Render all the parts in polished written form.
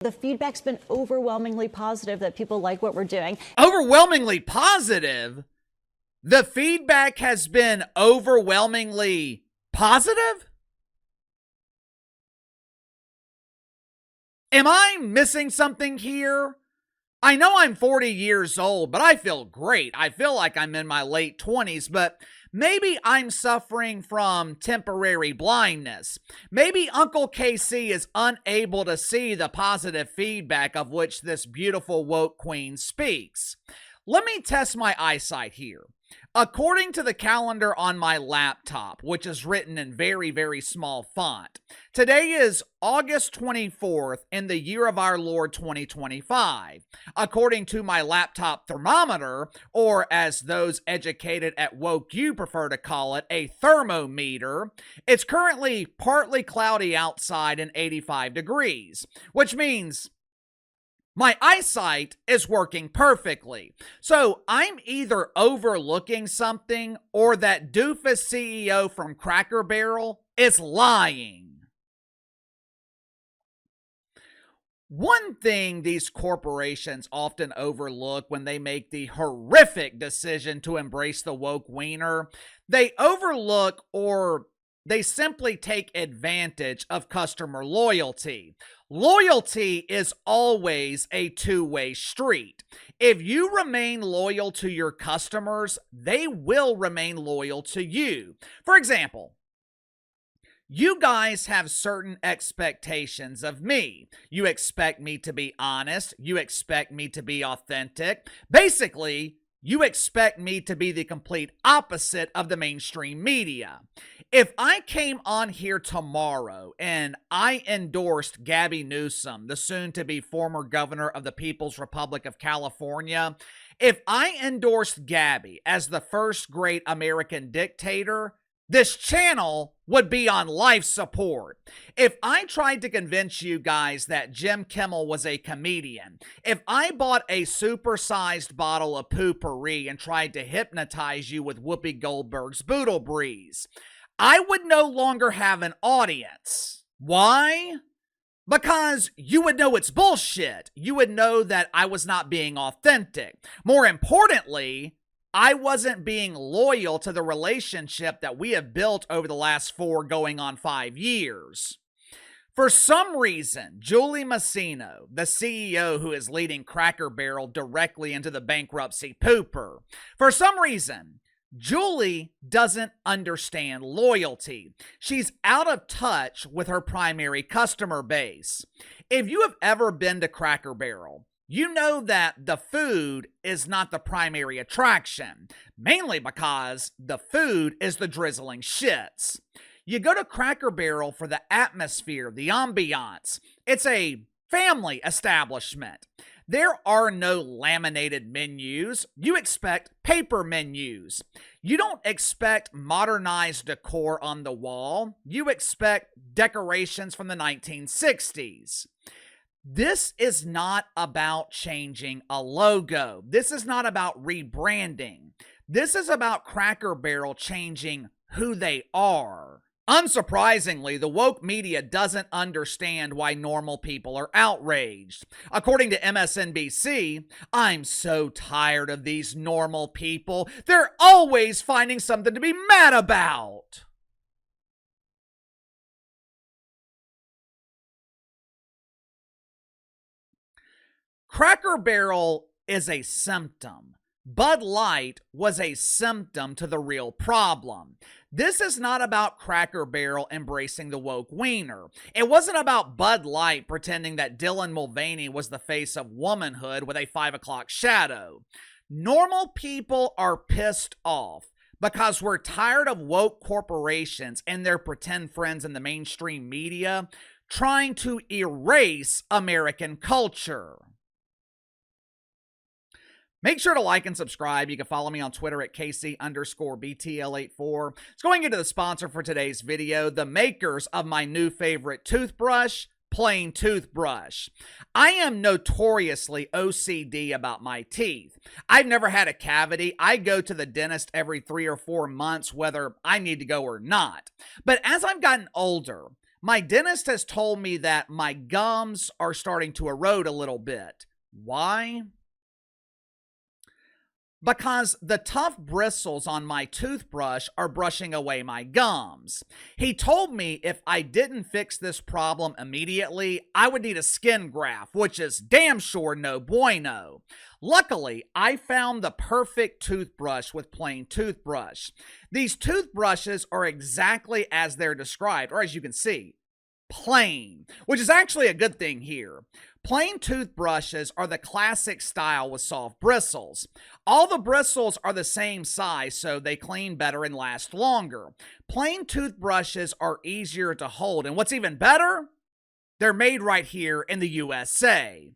The feedback's been overwhelmingly positive that people like what we're doing. Overwhelmingly positive? The feedback has been overwhelmingly positive? Am I missing something here? I know I'm 40 years old, but I feel great. I feel like I'm in my late 20s, but maybe I'm suffering from temporary blindness. Maybe Uncle KC is unable to see the positive feedback of which this beautiful woke queen speaks. Let me test my eyesight here. According to the calendar on my laptop, which is written in very, very small font, today is August 24th in the year of our Lord 2025. According to my laptop thermometer, or as those educated at Woke U prefer to call it, a thermometer, it's currently partly cloudy outside and 85 degrees, which means my eyesight is working perfectly. So I'm either overlooking something or that doofus CEO from Cracker Barrel is lying. One thing these corporations often overlook when they make the horrific decision to embrace the woke wiener, they overlook or they simply take advantage of customer loyalty. Loyalty is always a two-way street. If you remain loyal to your customers, they will remain loyal to you. For example, you guys have certain expectations of me. You expect me to be honest. You expect me to be authentic. Basically, you expect me to be the complete opposite of the mainstream media. If I came on here tomorrow and I endorsed Gabby Newsom, the soon-to-be former governor of the People's Republic of California, if I endorsed Gabby as the first great American dictator, this channel would be on life support. If I tried to convince you guys that Jim Kimmel was a comedian, if I bought a supersized bottle of Poo-Pourri and tried to hypnotize you with Whoopi Goldberg's Boodle Breeze, I would no longer have an audience. Why? Because you would know it's bullshit. You would know that I was not being authentic. More importantly, I wasn't being loyal to the relationship that we have built over the last 4 going on 5 years. For some reason, Julie Masino, the CEO who is leading Cracker Barrel directly into the bankruptcy pooper, for some reason, Julie doesn't understand loyalty. She's out of touch with her primary customer base. If you have ever been to Cracker Barrel, you know that the food is not the primary attraction, mainly because the food is the drizzling shits. You go to Cracker Barrel for the atmosphere, the ambiance. It's a family establishment. There are no laminated menus. You expect paper menus. You don't expect modernized decor on the wall. You expect decorations from the 1960s. This is not about changing a logo. This is not about rebranding. This is about Cracker Barrel changing who they are. Unsurprisingly, the woke media doesn't understand why normal people are outraged. According to MSNBC, I'm so tired of these normal people. They're always finding something to be mad about. Cracker Barrel is a symptom. Bud Light was a symptom to the real problem. This is not about Cracker Barrel embracing the woke wiener. It wasn't about Bud Light pretending that Dylan Mulvaney was the face of womanhood with a 5 o'clock shadow. Normal people are pissed off because we're tired of woke corporations and their pretend friends in the mainstream media trying to erase American culture. Make sure to like and subscribe. You can follow me on Twitter at KC_BTL84. It's going into the sponsor for today's video, the makers of my new favorite toothbrush, Plain Toothbrush. I am notoriously OCD about my teeth. I've never had a cavity. I go to the dentist every 3 or 4 months, whether I need to go or not. But as I've gotten older, My dentist has told me that my gums are starting to erode a little bit. Why? Because the tough bristles on my toothbrush are brushing away my gums. He told me if I didn't fix this problem immediately, I would need a skin graft, which is damn sure no bueno. Luckily, I found the perfect toothbrush with plain toothbrush. These toothbrushes are exactly as they're described, or as you can see, plain, which is actually a good thing here. Plain toothbrushes are the classic style with soft bristles. All the bristles are the same size, so they clean better and last longer. Plain toothbrushes are easier to hold, and what's even better, they're made right here in the USA.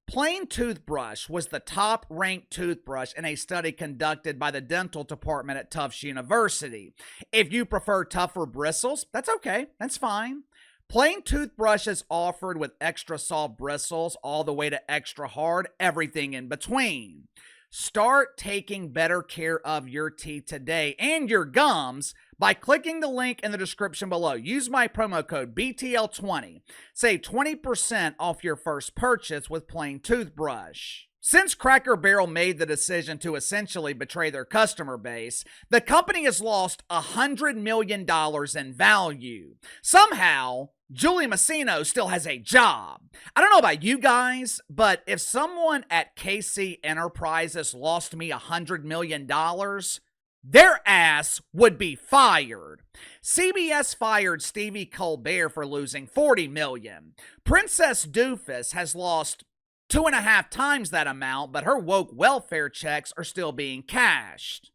Plain toothbrush was the top-ranked toothbrush in a study conducted by the dental department at Tufts University. If you prefer tougher bristles, that's okay, that's fine. Plain toothbrushes offered with extra soft bristles all the way to extra hard, everything in between. Start taking better care of your teeth today and your gums by clicking the link in the description below. Use my promo code BTL20. Save 20% off your first purchase with plain toothbrush. Since Cracker Barrel made the decision to essentially betray their customer base, the company has lost $100 million in value. Somehow, Julie Masino still has a job. I don't know about you guys, but if someone at KC Enterprises lost me $100 million, their ass would be fired. CBS fired Stevie Colbert for losing $40 million. Princess Doofus has lost 2.5 times that amount, but her woke welfare checks are still being cashed.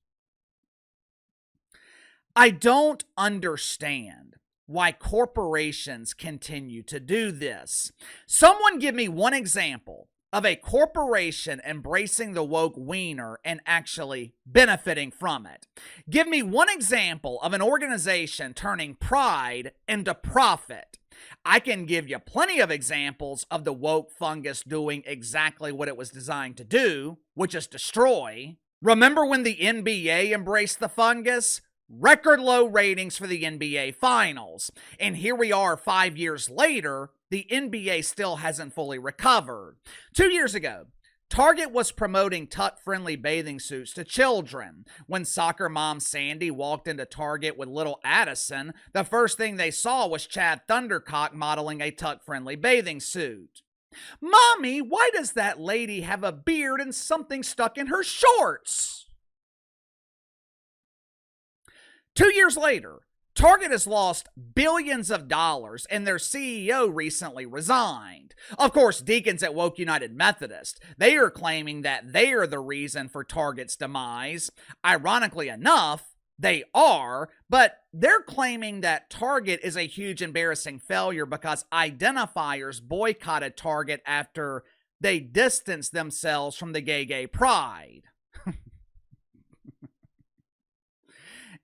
I don't understand why corporations continue to do this. Someone give me one example of a corporation embracing the woke wiener and actually benefiting from it. Give me one example of an organization turning pride into profit. I can give you plenty of examples of the woke fungus doing exactly what it was designed to do, which is destroy. Remember when the NBA embraced the fungus? Record low ratings for the NBA Finals. And here we are 5 years later, the NBA still hasn't fully recovered. 2 years ago, Target was promoting tuck-friendly bathing suits to children. When soccer mom Sandy walked into Target with little Addison, the first thing they saw was Chad Thundercock modeling a tuck-friendly bathing suit. Mommy, why does that lady have a beard and something stuck in her shorts? 2 years later, Target has lost billions of dollars and their CEO recently resigned. Of course, deacons at Woke United Methodist, they are claiming that they are the reason for Target's demise. Ironically enough, they are, but they're claiming that Target is a huge embarrassing failure because identifiers boycotted Target after they distanced themselves from the gay pride.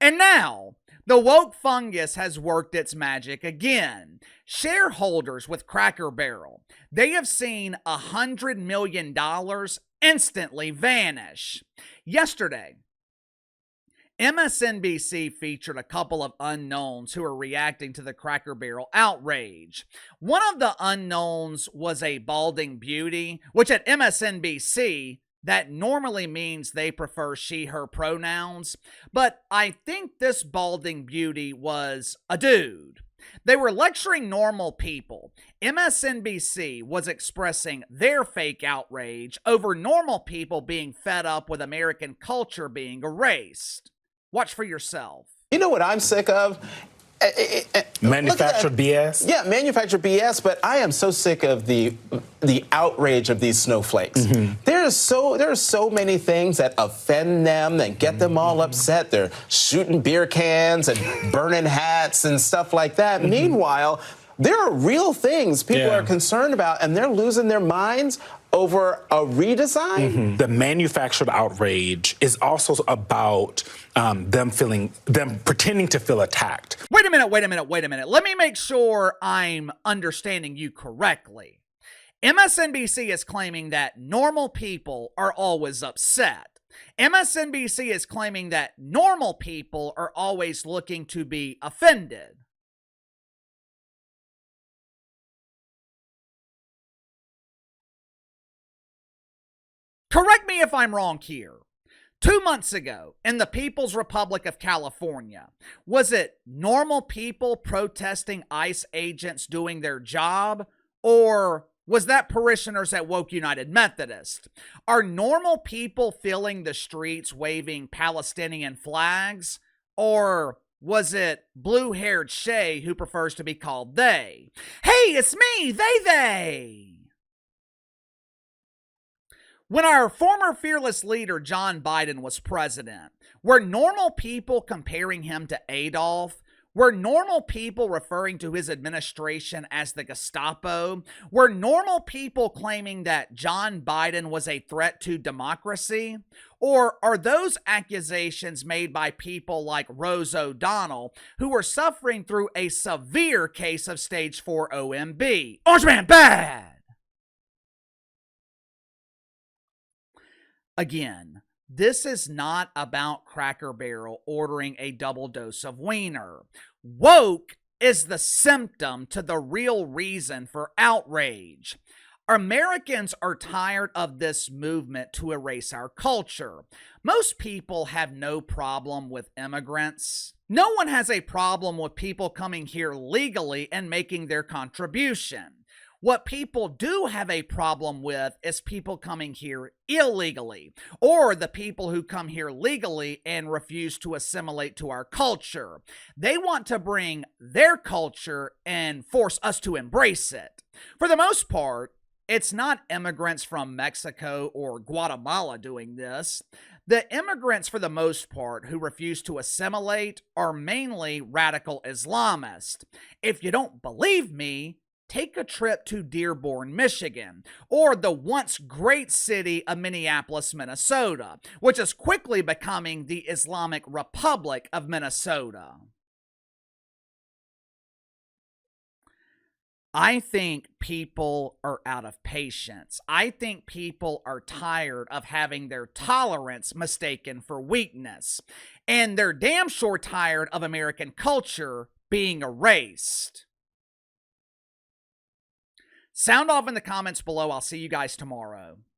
And now, the woke fungus has worked its magic again. Shareholders with Cracker Barrel, they have seen $100 million instantly vanish. Yesterday, MSNBC featured a couple of unknowns who are reacting to the Cracker Barrel outrage. One of the unknowns was a balding beauty, which at MSNBC, that normally means they prefer she, her pronouns, but I think this balding beauty was a dude. They were lecturing normal people. MSNBC was expressing their fake outrage over normal people being fed up with American culture being erased. Watch for yourself. You know what I'm sick of? Manufactured BS? Yeah, manufactured BS, but I am so sick of the outrage of these snowflakes. There are so many things that offend them and get them all upset. They're shooting beer cans and burning hats and stuff like that. Meanwhile, there are real things people are concerned about, and they're losing their minds over a redesign. The manufactured outrage is also about them pretending to feel attacked. Wait a minute. Let me make sure I'm understanding you correctly. MSNBC is claiming that normal people are always upset. MSNBC is claiming that normal people are always looking to be offended. Correct me if I'm wrong here. 2 months ago, in the People's Republic of California, was it normal people protesting ICE agents doing their job, or was that parishioners at Woke United Methodist? Are normal people filling the streets waving Palestinian flags, or was it blue-haired Shay who prefers to be called they? Hey, it's me, they. When our former fearless leader, John Biden, was president, were normal people comparing him to Adolf? Were normal people referring to his administration as the Gestapo? Were normal people claiming that John Biden was a threat to democracy? Or are those accusations made by people like Rose O'Donnell, who were suffering through a severe case of stage 4 OMB? Orange Man bad! Again, this is not about Cracker Barrel ordering a double dose of wiener. Woke is the symptom to the real reason for outrage. Americans are tired of this movement to erase our culture. Most people have no problem with immigrants. No one has a problem with people coming here legally and making their contribution. What people do have a problem with is people coming here illegally, or the people who come here legally and refuse to assimilate to our culture. They want to bring their culture and force us to embrace it. For the most part, it's not immigrants from Mexico or Guatemala doing this. The immigrants, for the most part, who refuse to assimilate are mainly radical Islamists. If you don't believe me, take a trip to Dearborn, Michigan, or the once great city of Minneapolis, Minnesota, which is quickly becoming the Islamic Republic of Minnesota. I think people are out of patience. I think people are tired of having their tolerance mistaken for weakness. And they're damn sure tired of American culture being erased. Sound off in the comments below. I'll see you guys tomorrow.